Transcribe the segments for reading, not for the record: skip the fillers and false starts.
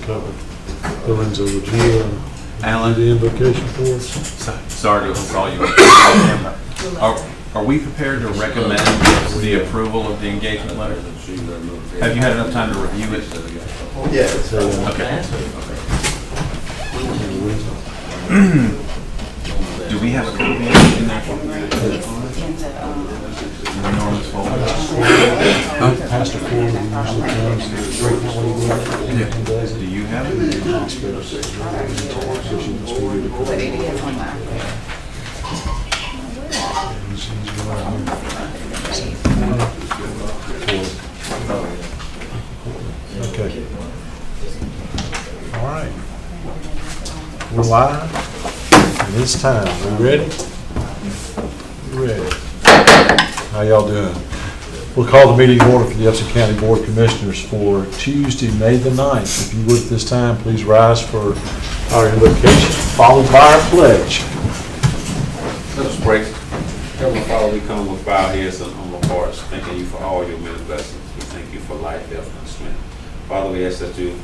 couple buildings over here. Alan? The invocation for us. Sorry to call you. Are we prepared to recommend the approval of the engagement letter? Have you had enough time to review it? Yes. Okay. Do we have a copy in there? In the enormous folder? Pastor Ford usually comes and does Do you have it? But it is on my. Okay. All right. We're live. And it's time. We ready? Ready. How y'all doing? We'll call the meeting order for the Upson County Board of Commissioners for Tuesday, May the 9th. If you would at this time, please rise for our invocation, followed by our pledge. Let us pray. Heavenly Father, we come with bowed heads and humble hearts, thanking you for all your many blessings. We thank you for life, health, and strength. Father, we ask that you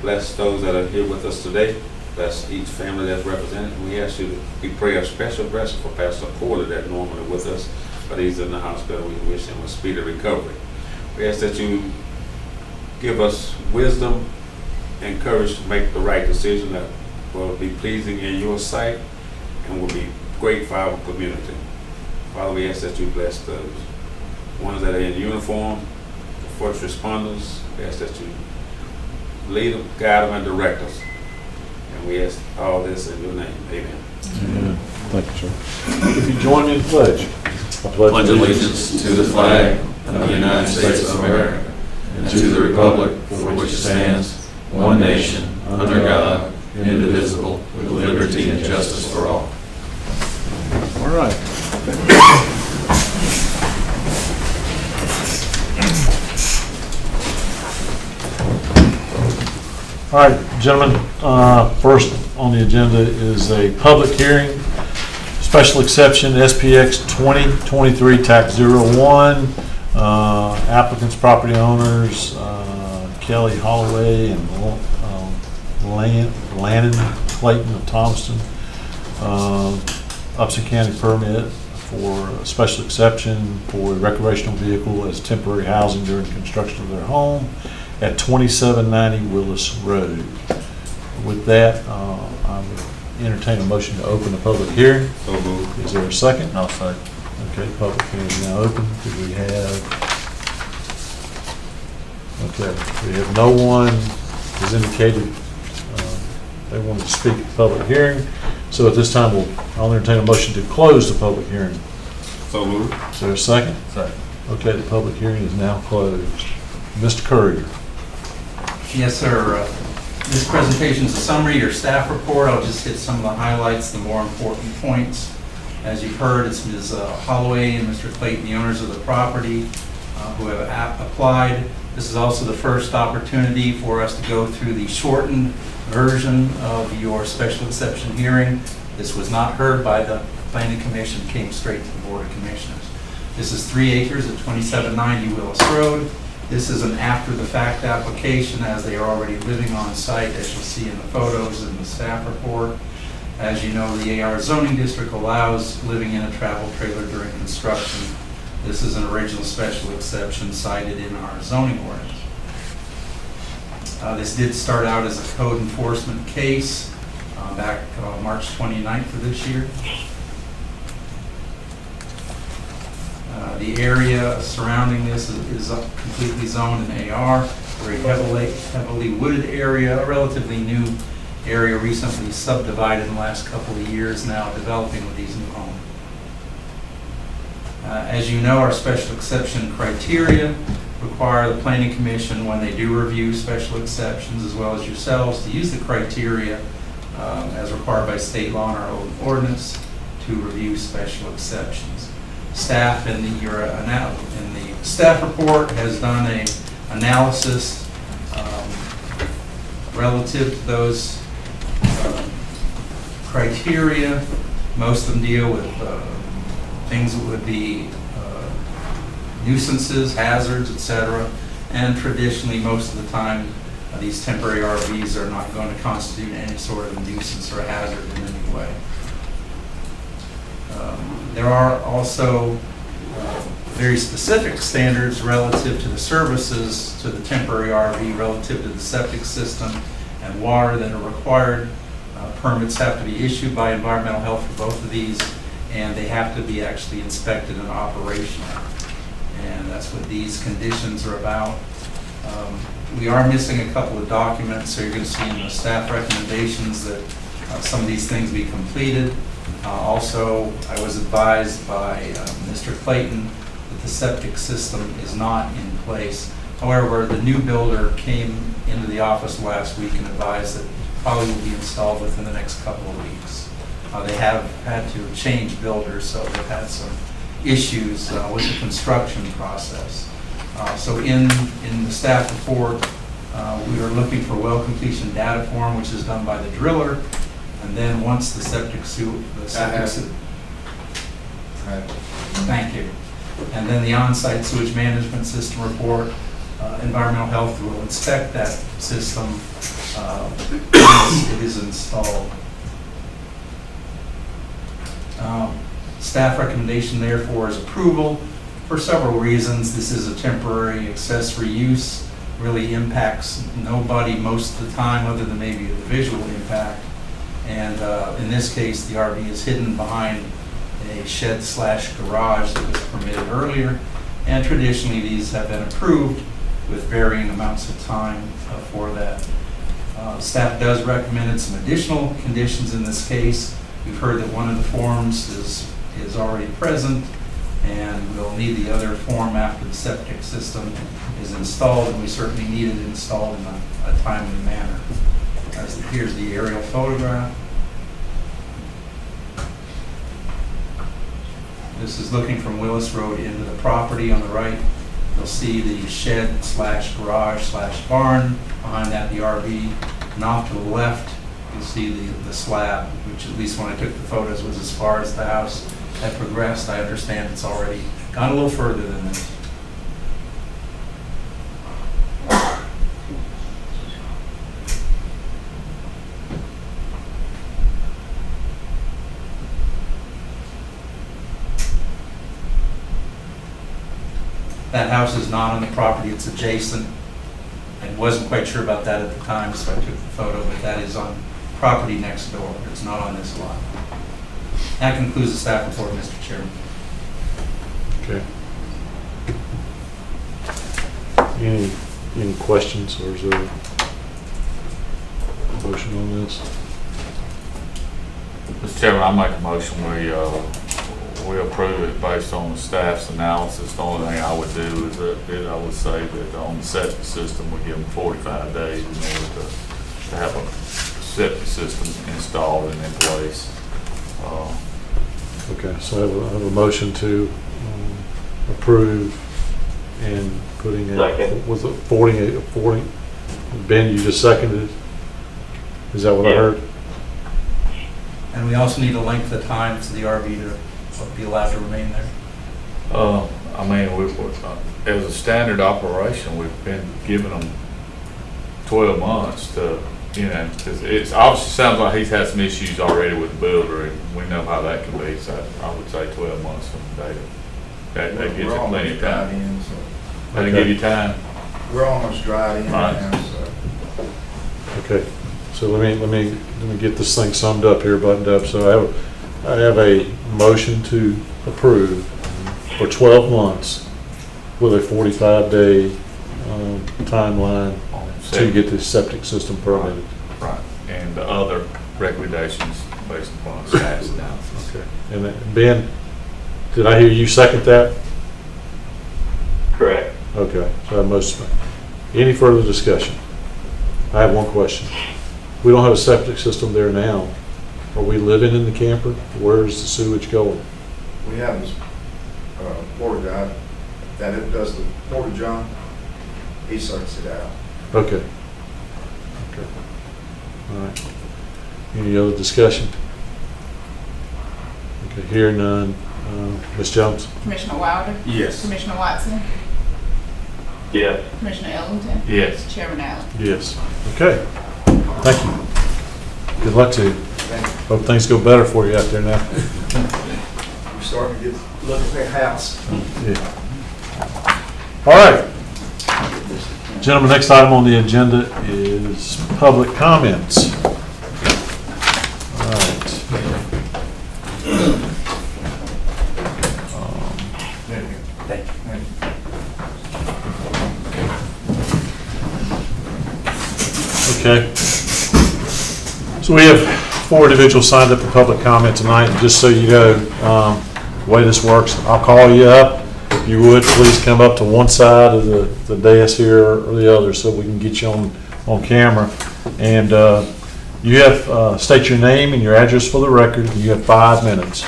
bless those that are here with us today. Bless each family that's represented. We ask you, we pray a special blessing for Pastor Porter that's normally with us, but he's in the hospital. We wish him a speedy recovery. We ask that you give us wisdom and courage to make the right decision that will be pleasing in your sight and will be great for our community. Father, we ask that you bless those ones that are in uniform, the first responders. We ask that you lead them, guide them, and direct us. And we ask all this in your name. Amen. Amen. Thank you, sir. If you join me in the pledge. I pledge allegiance to the flag of the United States of America and to the republic for which it stands, one nation, under God, indivisible, with liberty and justice for all. All right. All right, gentlemen, first on the agenda is a public hearing, special exception SPX 2023 Tax 01, applicants, property owners, Kelly Holloway and Lannon Clayton of Thomaston, Upson County permit for a special exception for a recreational vehicle as temporary housing during construction of their home at 2790 Willis Road. With that, I would entertain a motion to open the public hearing. So moved. Is there a second? I'll second. Okay, public hearing is now open. Do we have? Okay, we have no one has indicated they wanted to speak at the public hearing. So at this time, I'll entertain a motion to close the public hearing. So moved. Is there a second? Second. Okay, the public hearing is now closed. Mr. Courier. Yes, sir. This presentation is a summary, your staff report. I'll just hit some of the highlights, the more important points. As you've heard, it's Ms. Holloway and Mr. Clayton, the owners of the property, who have applied. This is also the first opportunity for us to go through the shortened version of your special exception hearing. This was not heard by the Planning Commission, came straight to the Board of Commissioners. This is 3 acres at 2790 Willis Road. This is an after-the-fact application, as they are already living on site, as you'll see in the photos in the staff report. As you know, the AR zoning district allows living in a travel trailer during construction. This is an original special exception cited in our zoning ordinance. This did start out as a code enforcement case back March 29th of this year. The area surrounding this is completely zoned in AR, very heavily wooded area, a relatively new area, recently subdivided in the last couple of years, now developing with these new homes. As you know, our special exception criteria require the Planning Commission, when they do review special exceptions, as well as yourselves, to use the criteria as required by state law and our own ordinance to review special exceptions. Staff in the staff report has done an analysis relative to those criteria. Most of them deal with things that would be nuisances, hazards, etc. And traditionally, most of the time, These temporary RVs are not going to constitute any sort of nuisance or hazard in any way. There are also very specific standards relative to the services to the temporary RV relative to the septic system and water that are required. Permits have to be issued by environmental health for both of these, and they have to be actually inspected and operational. And that's what these conditions are about. We are missing a couple of documents, so you're going to see in the staff recommendations that some of these things be completed. Also, I was advised by Mr. Clayton that the septic system is not in place. However, the new builder came into the office last week and advised that probably will be installed within the next couple of weeks. They have had to change builders, so they've had some issues with the construction process. So in the staff report, we are looking for well completion data form, which is done by the driller. And then once the septic thank you. And then the on-site sewage management system report, environmental health will inspect that system once it is installed. Staff recommendation therefore is approval for several reasons. This is a temporary accessory use, really impacts nobody most of the time other than maybe the visual impact. And in this case, the RV is hidden behind a shed/garage that was permitted earlier. And traditionally, these have been approved with varying amounts of time for that. Staff does recommend some additional conditions in this case. We've heard that one of the forms is already present, and we'll need the other form after the septic system is installed, and we certainly need it installed in a timely manner. Here's the aerial photograph. This is looking from Willis Road into the property on the right. You'll see the shed/garage/barn. Behind that, the RV. And off to the left, you'll see the slab, which at least when I took the photos was as far as the house had progressed. I understand it's already gone a little further than this. That house is not on the property, it's adjacent. I wasn't quite sure about that at the time, so I took the photo, but that is on property next door. It's not on this lot. That concludes the staff report, Mr. Chairman. Okay. Any questions, or is there a motion on this? Mr. Chairman, I make a motion, we approve it based on the staff's analysis. The only thing I would do is that I would say that on the septic system, we give them 45 days in order to have a septic system installed and in place. Okay, so I have a motion to approve and putting in, was it 40, Ben, you just seconded it? Is that what I heard? And we also need a length of time for the RV to be allowed to remain there. I mean, as a standard operation, we've been giving them 12 months to, because it obviously sounds like he's had some issues already with the builder, and we know how that can be, so I would say 12 months from the date. That gives you plenty of time. That'll give you time. We're almost dried in Right. now, so. Okay, so let me get this thing summed up here, buttoned up. So I have a motion to approve for 12 months with a 45-day timeline to get the septic system permitted. Right, and the other recommendations based upon staff's analysis. Okay, and then, Ben, did I hear you second that? Correct. Okay, so I have most, any further discussion? I have one question. We don't have a septic system there now. Are we living in the camper? Where's the sewage going? We have this porta guy that it does the porta john. He sucks it out. Okay. Okay. All right. Any other discussion? Okay, hearing none. Ms. Jones? Commissioner Wilder? Yes. Commissioner Watson? Yes. Commissioner Ellington? Yes. Chairman Allen? Yes. Okay. Thank you. Good luck to you. Hope things go better for you out there now. We're starting to get, look at their house. Yeah. All right. Gentlemen, next item on the agenda is public comments. All right. Okay. So we have 4 individuals signed up for public comment tonight. And just so you know, the way this works, I'll call you up. If you would, please come up to one side of the dais here or the other so we can get you on camera. And you have, state your name and your address for the record. You have 5 minutes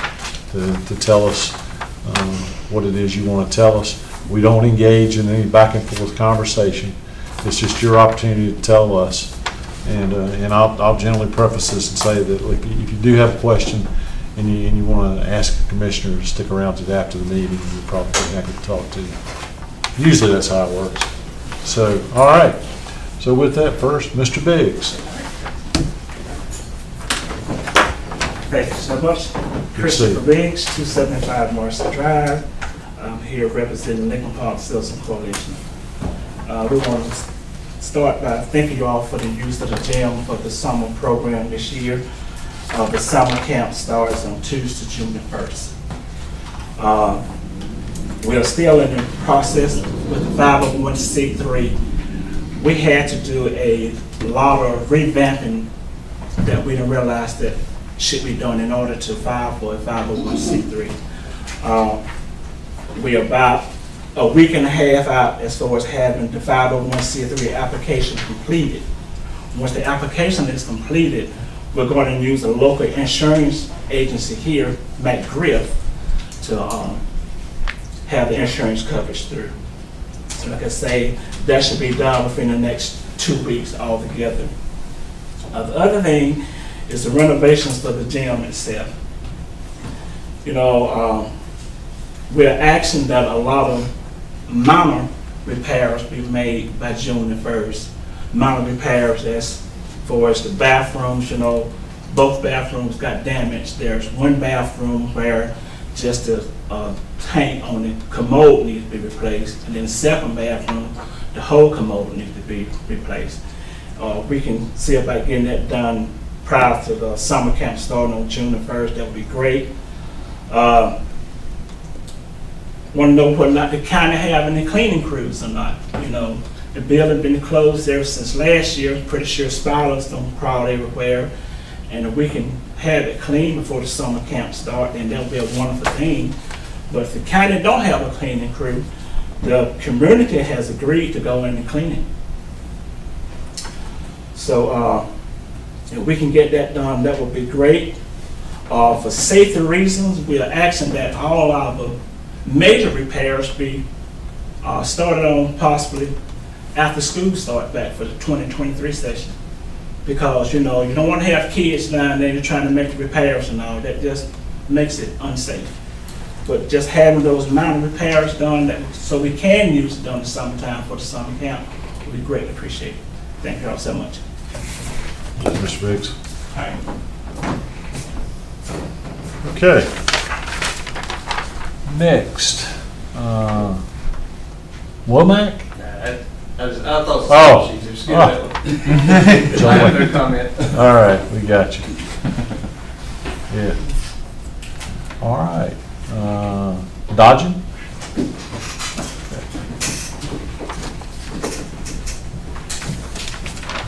to tell us what it is you want to tell us. We don't engage in any back and forth conversation. It's just your opportunity to tell us. And I'll generally preface this and say that if you do have a question and you want to ask the commissioner to stick around to after the meeting, we'll probably be happy to talk to you. Usually that's how it works. So, all right. So with that, first, Mr. Biggs. Thank you so much. Good to see you. Christopher Biggs, 275 Marcy Drive. I'm here representing Lincoln Park Citizen Coalition. We want to start by thanking you all for the use of the gym for the summer program this year. The summer camp starts on Tuesday, June the 1st. We are still in the process with the 501c3. We had to do a lot of revamping that we didn't realize that should be done in order to file for a 501c3. We are about a week and a half out as far as having the 501c3 application completed. Once the application is completed, we're going to use a local insurance agency here, McGriff, to have the insurance coverage through. So like I say, that should be done within the next 2 weeks altogether. The other thing is the renovations for the gym itself. You know, we're asking that a lot of minor repairs be made by June the 1st. Minor repairs as far as the bathrooms, you know, both bathrooms got damaged. There's one bathroom where just the tank on the commode needs to be replaced, and then the second bathroom, the whole commode needs to be replaced. We can see about getting that done prior to the summer camp starting on June the 1st. That would be great. Want to know whether or not the county have any cleaning crews or not. You know, the building been closed ever since last year. Pretty sure spiders don't crawl everywhere. And if we can have it clean before the summer camp start, then that'll be a wonderful thing. But if the county don't have a cleaning crew, the community has agreed to go in and clean it. So if we can get that done, that would be great. For safety reasons, we are asking that all our major repairs be started on possibly after school start back for the 2023 session. Because, you know, you don't want to have kids down there trying to make the repairs and all. That just makes it unsafe. But just having those minor repairs done so we can use it during the summertime for the summer camp would be greatly appreciated. Thank you all so much. Mr. Biggs. All right. Okay. Next, Womack? I thought Oh. she's just give that one. I have no comment. All right, we got you. Yeah. All right. Dodgen?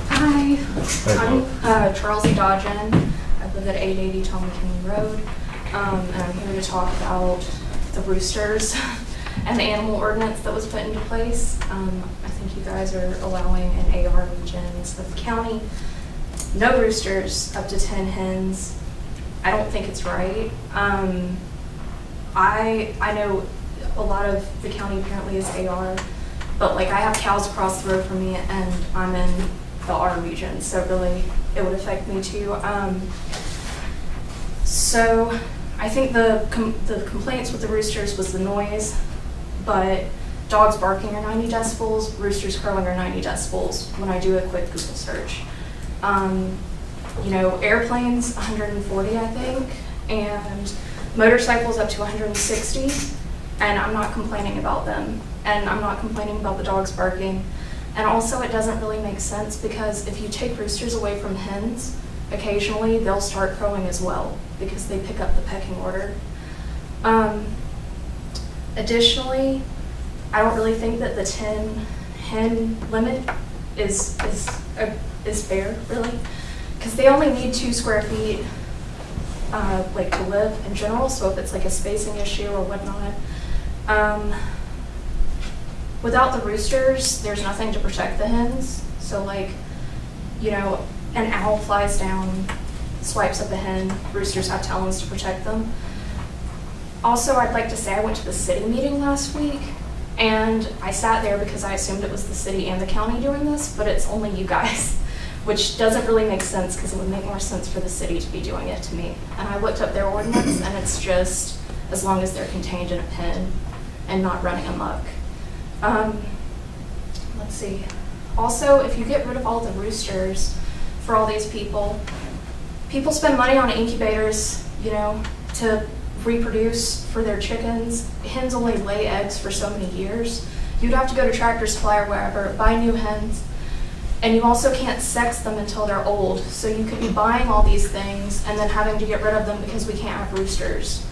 Hi, Hey, I'm Charles E. Dodgen. I live at 880 Tommy King Road. And I'm here to talk about the roosters and the animal ordinance that was put into place. I think you guys are allowing in AR regions of the county no roosters up to 10 hens. I don't think it's right. I know a lot of the county apparently is AR, but like I have cows across the road from me and I'm in the R region, so really it would affect me too. So I think the complaints with the roosters was the noise, but dogs barking are 90 decibels, roosters crowing are 90 decibels when I do a quick Google search. You know, airplanes, 140, I think, and motorcycles up to 160, and I'm not complaining about them, and I'm not complaining about the dogs barking. And also, it doesn't really make sense because if you take roosters away from hens, occasionally they'll start crowing as well because they pick up the pecking order. Additionally, I don't really think that the 10 hen limit is fair, really, because they only need 2 square feet like to live in general, so if it's like a spacing issue or whatnot. Without the roosters, there's nothing to protect the hens. So like, you know, an owl flies down, swipes up a hen, roosters have talons to protect them. Also, I'd like to say I went to the city meeting last week, and I sat there because I assumed it was the city and the county doing this, but it's only you guys, which doesn't really make sense because it would make more sense for the city to be doing it to me. And I looked up their ordinance, and it's just as long as they're contained in a pen and not running amok. Let's see. Also, if you get rid of all the roosters for all these people spend money on incubators, you know, to reproduce for their chickens. Hens only lay eggs for so many years. You'd have to go to Tractor Supply or wherever, buy new hens, and you also can't sex them until they're old. So you could be buying all these things and then having to get rid of them because we can't have roosters.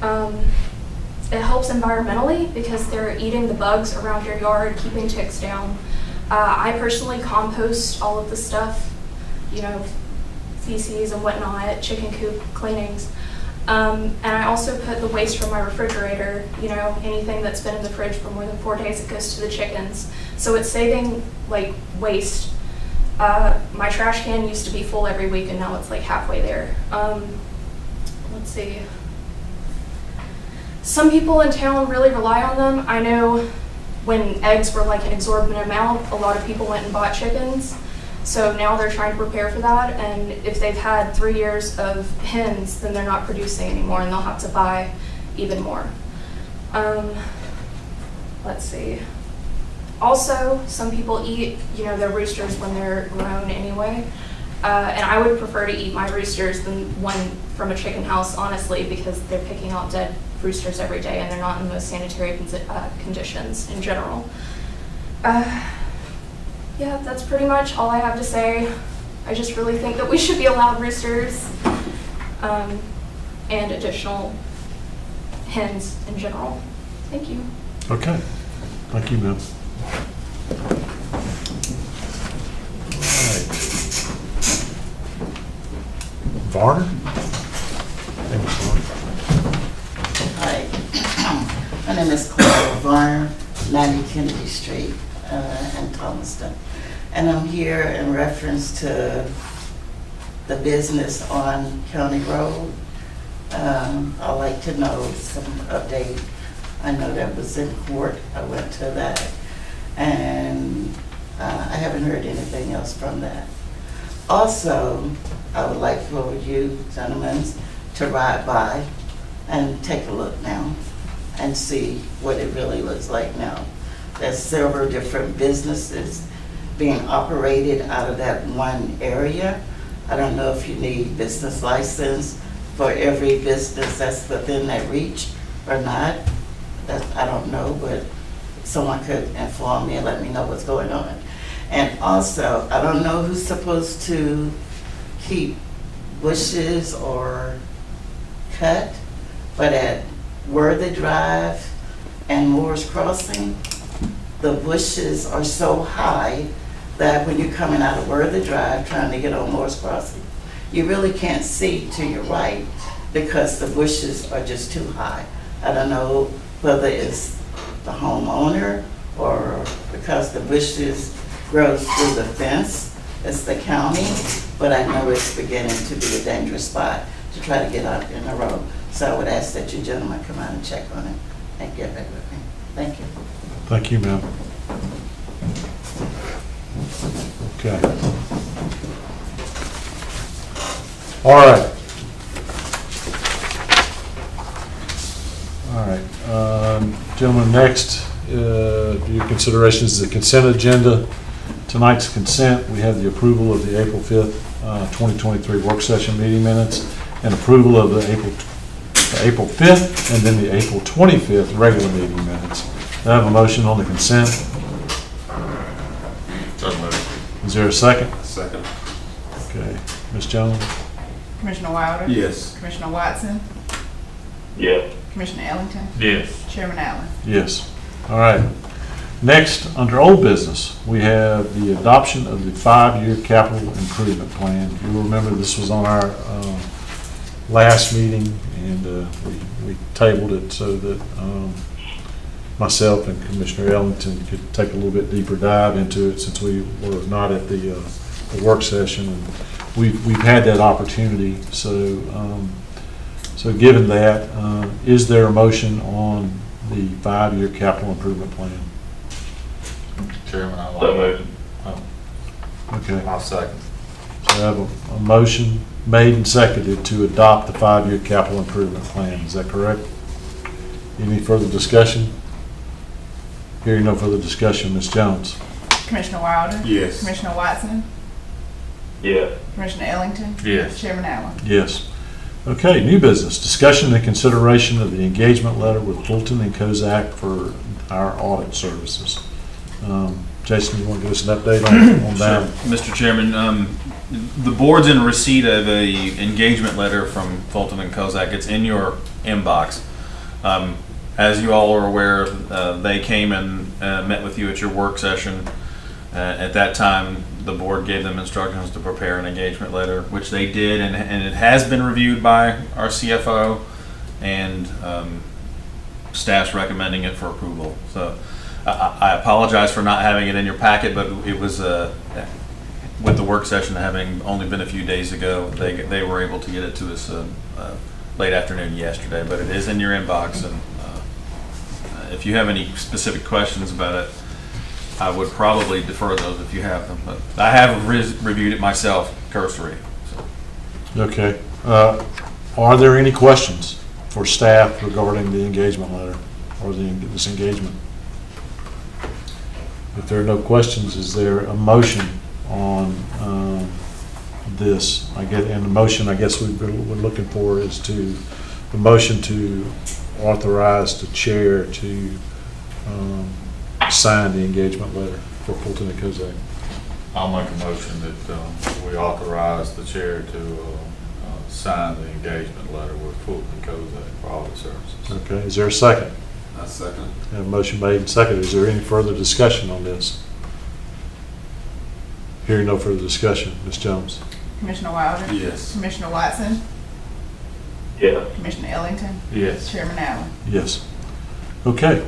It helps environmentally because they're eating the bugs around your yard, keeping ticks down. I personally compost all of the stuff, you know, feces and whatnot, chicken coop cleanings. And I also put the waste from my refrigerator, you know, anything that's been in the fridge for more than 4 days, it goes to the chickens. So it's saving like waste. My trash can used to be full every week and now it's like halfway there. Let's see. Some people in town really rely on them. I know when eggs were like an exorbitant amount, a lot of people went and bought chickens. So now they're trying to prepare for that, and if they've had 3 years of hens, then they're not producing anymore and they'll have to buy even more. Let's see. Also, some people eat, you know, their roosters when they're grown anyway. And I would prefer to eat my roosters than one from a chicken house, honestly, because they're picking out dead roosters every day and they're not in the most sanitary conditions in general. Yeah, that's pretty much all I have to say. I just really think that we should be allowed roosters and additional hens in general. Thank you. Okay. Thank you, ma'am. All right. Varner? Thanks, Varner. Hi, my name is Clara Varner, 90 Kennedy Street in Thomaston. And I'm here in reference to the business on County Road. I'd like to know some update. I know that was in court. I went to that. And I haven't heard anything else from that. Also, I would like for you gentlemen to ride by and take a look now and see what it really looks like now. There's several different businesses being operated out of that one area. I don't know if you need business license for every business that's within that reach or not. I don't know, but someone could inform me and let me know what's going on. And also, I don't know who's supposed to keep bushes or cut, but at Worthy Drive and Moore's Crossing, the bushes are so high that when you're coming out of Worthy Drive trying to get on Moore's Crossing, you really can't see to your right because the bushes are just too high. I don't know whether it's the homeowner or because the bushes grow through the fence, it's the county, but I know it's beginning to be a dangerous spot to try to get out in the road. So I would ask that you gentlemen come out and check on it and get back with me. Thank you. Thank you, ma'am. Okay. All right. All right. Gentlemen, next for your consideration is the consent agenda. Tonight's consent, we have the approval of the April 5th, 2023 work session meeting minutes and approval of the April 5th and then the April 25th regular meeting minutes. Do I have a motion on the consent? Is there a second? Second. Okay. Ms. Jones? Commissioner Wilder? Yes. Commissioner Watson? Yes. Commissioner Ellington? Yes. Chairman Allen? Yes. All right. Next, under old business, we have the adoption of the 5-year capital improvement plan. You'll remember this was on our last meeting, and we tabled it so that myself and Commissioner Ellington could take a little bit deeper dive into it since we were not at the work session. And we've had that opportunity. So given that, is there a motion on the 5-year capital improvement plan? Chairman, I like. Okay. I'll second. So I have a motion made and seconded to adopt the 5-year capital improvement plan. Is that correct? Any further discussion? Hearing no further discussion, Ms. Jones? Commissioner Wilder? Yes. Commissioner Watson? Yes. Commissioner Ellington? Yes. Chairman Allen? Yes. Okay, new business. Discussion and consideration of the engagement letter with Fulton and Kozak for our audit services. Jason, you want to give us an update on that? Sure. Mr. Chairman, the board's in receipt of a engagement letter from Fulton and Kozak. It's in your inbox. As you all are aware, they came and met with you at your work session. At that time, the board gave them instructions to prepare an engagement letter, which they did, and it has been reviewed by our CFO, and staff's recommending it for approval. So I apologize for not having it in your packet, but it was with the work session having only been a few days ago, they were able to get it to us late afternoon yesterday, but it is in your inbox, and if you have any specific questions about it, I would probably defer those if you have them, but I have reviewed it myself cursory. So. Okay. Are there any questions for staff regarding the engagement letter or this engagement? If there are no questions, is there a motion on this? And the motion, I guess we're looking for is the motion to authorize the chair to sign the engagement letter for Fulton and Kozak. I'll make a motion that we authorize the chair to sign the engagement letter with Fulton and Kozak for audit services. Okay, is there a second? I second. I have a motion made and seconded. Is there any further discussion on this? Hearing no further discussion, Ms. Jones? Commissioner Wilder? Yes. Commissioner Watson? Yes. Commissioner Ellington? Yes. Chairman Allen? Yes. Okay.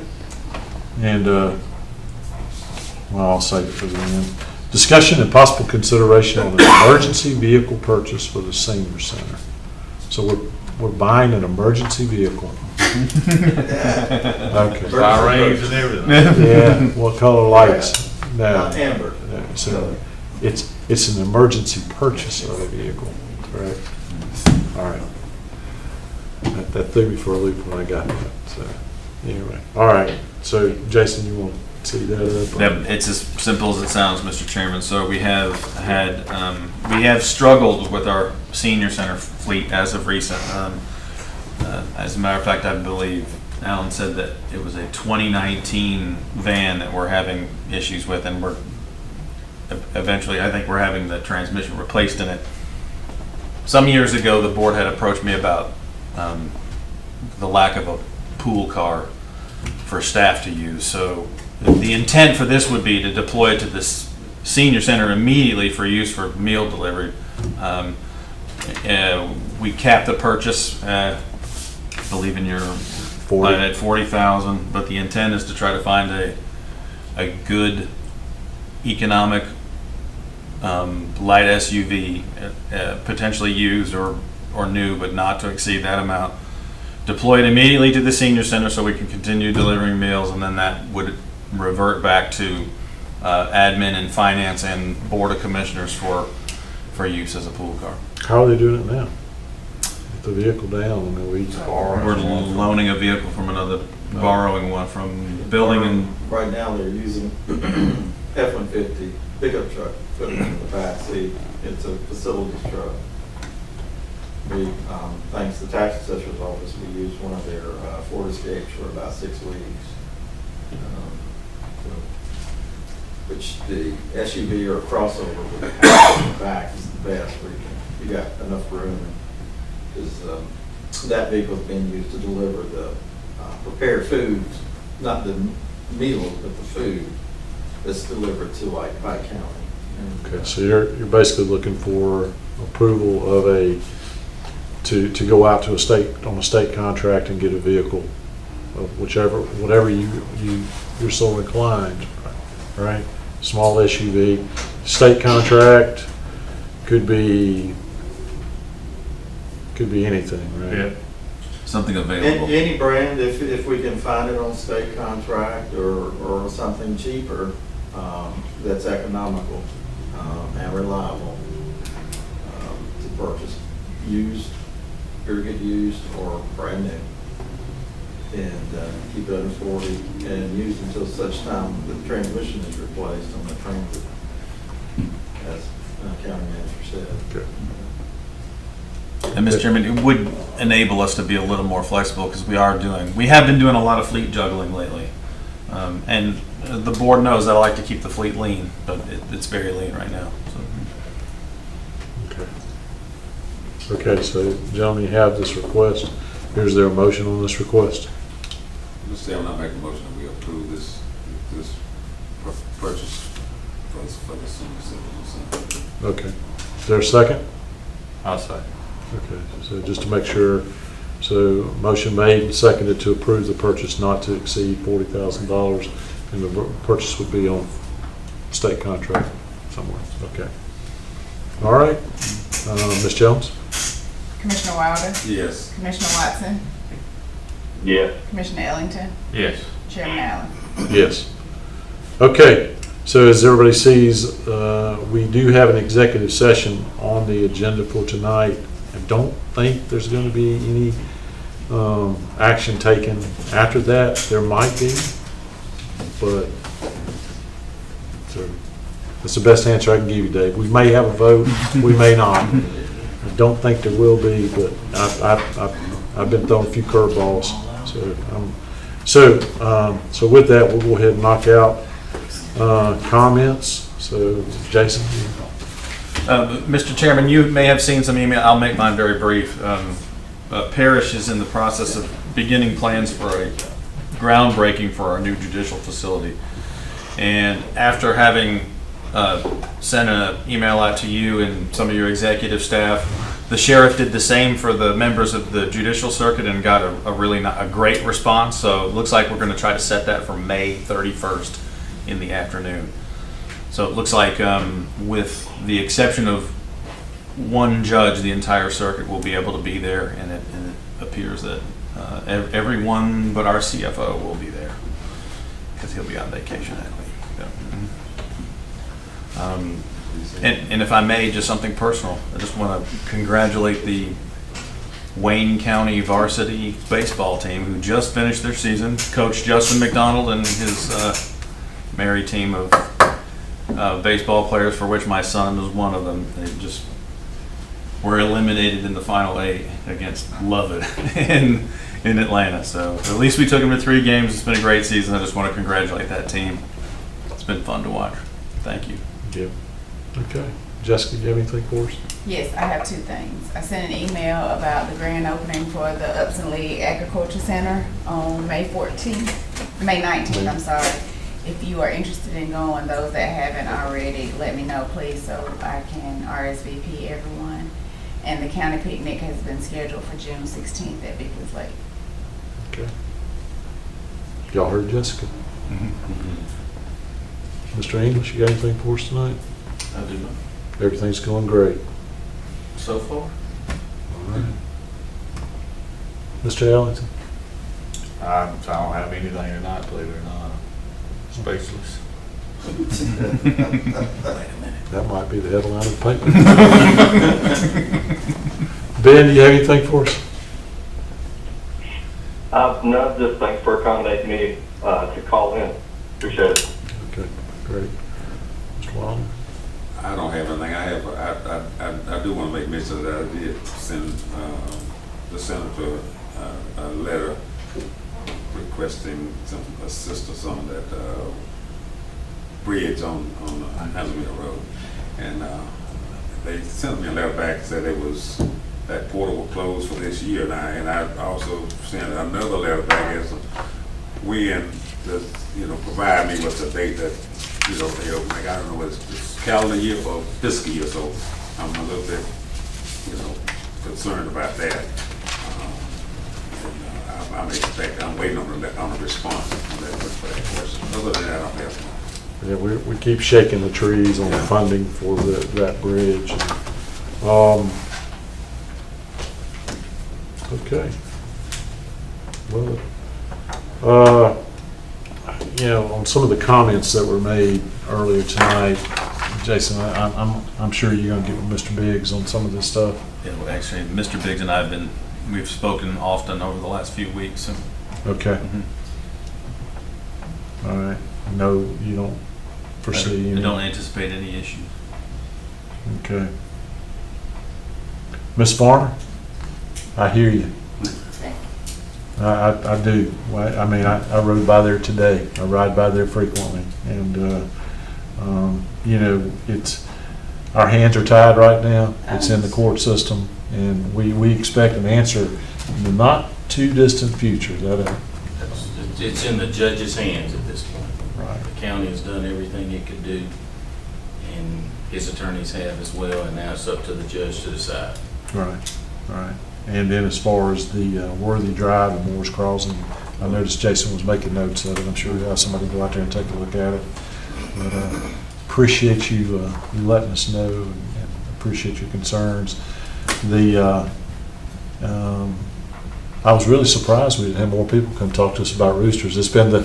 And, I'll save it for the end. Discussion and possible consideration on an emergency vehicle purchase for the senior center. So we're buying an emergency vehicle. Okay. Sirens and everything. Yeah, what color lights? No. Amber. So it's an emergency purchase of a vehicle, correct? All right. That threw me for a loop when I got that. So anyway, all right. So Jason, you want to see that up? Yep, it's as simple as it sounds, Mr. Chairman. So we have struggled with our senior center fleet as of recent. As a matter of fact, I believe Alan said that it was a 2019 van that we're having issues with, and we're eventually, I think we're having the transmission replaced in it. Some years ago, the board had approached me about the lack of a pool car for staff to use. So the intent for this would be to deploy it to this senior center immediately for use for meal delivery. We capped the purchase, I believe in your 40. at 40,000, but the intent is to try to find a good economic light SUV, potentially used or new, but not to exceed that amount. Deploy it immediately to the senior center so we can continue delivering meals, and then that would revert back to admin and finance and board of commissioners for use as a pool car. How are they doing it now? the vehicle down? I mean, We're loaning a vehicle from another, borrowing one from building and, Right now, they're using F-150 pickup truck, putting it in the back seat. It's a facilities truck. We, thanks to the tax assessor's office, we used one of their Ford Escapes for about 6 weeks. Which the SUV or crossover with the house in the back is the best, where you got enough room. Because that vehicle is being used to deliver the prepared foods, not the meals, but the food that's delivered to like Pike County. okay, so you're basically looking for approval of to go out to on a state contract and get a vehicle of whatever you're so inclined, right? Small SUV, state contract, could be anything, right? Yeah. something available. Any brand, if we can find it on state contract or something cheaper, that's economical and reliable to purchase, used, very good used or brand new. And keep it under 40 and used until such time the transmission is replaced on the transit, as county manager said. Okay. And Mr. Chairman, it would enable us to be a little more flexible because we have been doing a lot of fleet juggling lately. And the board knows that I like to keep the fleet lean, but it's very lean right now. So. Okay. Okay, so gentlemen, you have this request. Here's their motion on this request. Mr. Chairman, I make a motion that we approve this purchase for the senior citizen center. Okay. Is there a second? I'll say. Okay, so just to make sure, so motion made and seconded to approve the purchase not to exceed $40,000, and the purchase would be on state contract somewhere. Okay. All right. Ms. Jones? Commissioner Wilder? Yes. Commissioner Watson? Yes. Commissioner Ellington? Yes. Chairman Allen? Yes. Okay, so as everybody sees, we do have an executive session on the agenda for tonight. I don't think there's going to be any action taken after that. There might be, but so that's the best answer I can give you, Dave. We may have a vote, we may not. I don't think there will be, but I've been throwing a few curveballs. So with that, we'll go ahead and knock out comments. So Jason. Mr. Chairman, you may have seen some email. I'll make mine very brief. Parish is in the process of beginning plans for a groundbreaking for our new judicial facility. And after having sent an email out to you and some of your executive staff, the sheriff did the same for the members of the judicial circuit and got a great response. So it looks like we're going to try to set that for May 31st in the afternoon. So it looks like with the exception of one judge, the entire circuit will be able to be there, and it appears that everyone but our CFO will be there because he'll be on vacation that week. And if I may, just something personal, I just want to congratulate the Wayne County varsity baseball team who just finished their season. Coach Justin McDonald and his merry team of baseball players, for which my son was one of them. They just were eliminated in the final 8 against Lovett in Atlanta. So at least we took them to 3 games. It's been a great season. I just want to congratulate that team. It's been fun to watch. Thank you. Yeah. Okay. Jessica, do you have anything for us? Yes, I have 2 things. I sent an email about the grand opening for the Upson Lee Agriculture Center on May 19th, I'm sorry. If you are interested in going, those that haven't already, let me know, please, so I can RSVP everyone. And the county picnic has been scheduled for June 16th at Bickley's Lake. Okay. Y'all heard Jessica? Mr. English, you got anything for us tonight? I do not. Everything's going great. So far. All right. Mr. Ellington? I don't have anything tonight, believe it or not. Speechless. Wait a minute. That might be the headline of the paper. Ben, do you have anything for us? No, just thanks for accommodating me to call in. Appreciate it. Okay, great. Mr. Long? I don't have anything. I do want to make mention that I did send the senator a letter requesting some assistance on that bridge on Hazelmill Road. And they sent me a letter back and said that portal will close for this year. And I also sent another letter back as to when provide me with the date that, they open. Like, I don't know, it's calendar year or fiscal year, so I'm a little bit, concerned about that. I'm waiting on a response on that question. Other than that, I don't have one. Yeah, we keep shaking the trees on funding for that bridge. Okay. Well, on some of the comments that were made earlier tonight, Jason, I'm sure you're going to get with Mr. Biggs on some of this stuff. Yeah, well, actually, Mr. Biggs and I we've spoken often over the last few weeks. So. Okay. All right. No, you don't foresee any? I don't anticipate any issues. Okay. Ms. Farmer, I hear you. I do. I mean, I rode by there today. I ride by there frequently, and it's our hands are tied right now. It's in the court system, and we expect an answer in the not too distant future. It's in the judge's hands at this point. Right. The county has done everything it could do, and his attorneys have as well, and now it's up to the judge to decide. Right. Right. And then as far as the Worthy Drive and Moore's Crossing, I noticed Jason was making notes of it. I'm sure we'll have somebody go out there and take a look at it. But appreciate you letting us know, and appreciate your concerns. I was really surprised we didn't have more people come talk to us about roosters. It's been the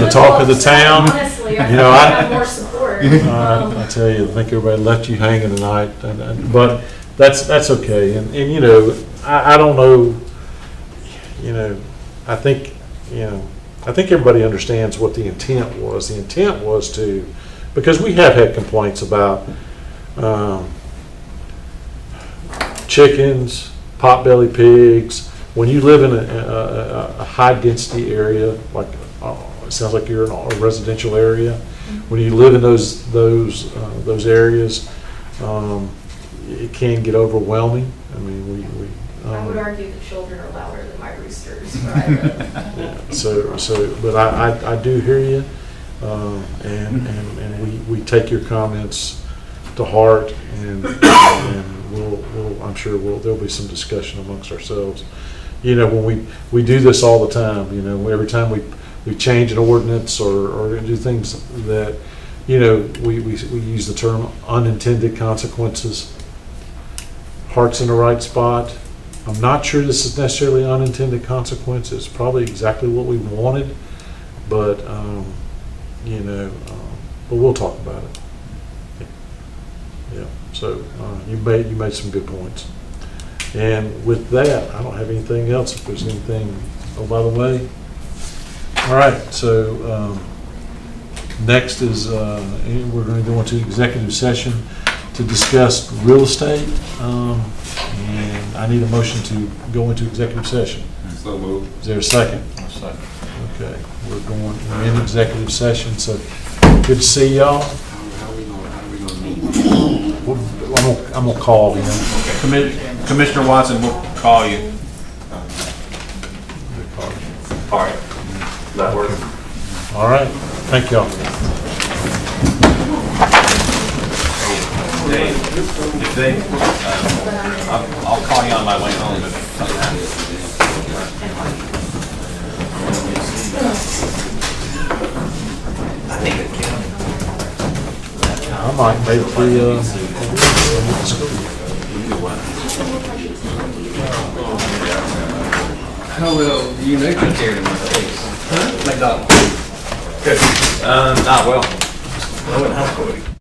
talk of the town. Honestly, I have more support. I tell you, I think everybody left you hanging tonight, but that's okay. And I don't know. I think everybody understands what the intent was. The intent was because we have had complaints about chickens, potbelly pigs. When you live in a high density area, like it sounds like you're in a residential area. When you live in those areas, it can get overwhelming. I mean, I would argue the children are louder than my roosters where I live. But I do hear you, and we take your comments to heart, and I'm sure there'll be some discussion amongst ourselves. When we do this all the time, every time we change an ordinance or do things that, we use the term unintended consequences. Heart's in the right spot. I'm not sure this is necessarily unintended consequences. Probably exactly what we wanted, but but we'll talk about it. Yeah. So you made some good points. And with that, I don't have anything else. If there's anything, by the way. All right. So next is we're going to go into executive session to discuss real estate. And I need a motion to go into executive session. So moved. Is there a second? A second. Okay. We're in executive session. So good to see y'all. How are we going to I'm gonna call him. Commissioner Watson will call you. All right. That works. All right. Thank y'all. I'll call you on my way home if something happens. I might make the school. How well do you know you're tearing my face? Huh? McDonald's. Good. Not well. I went to high school.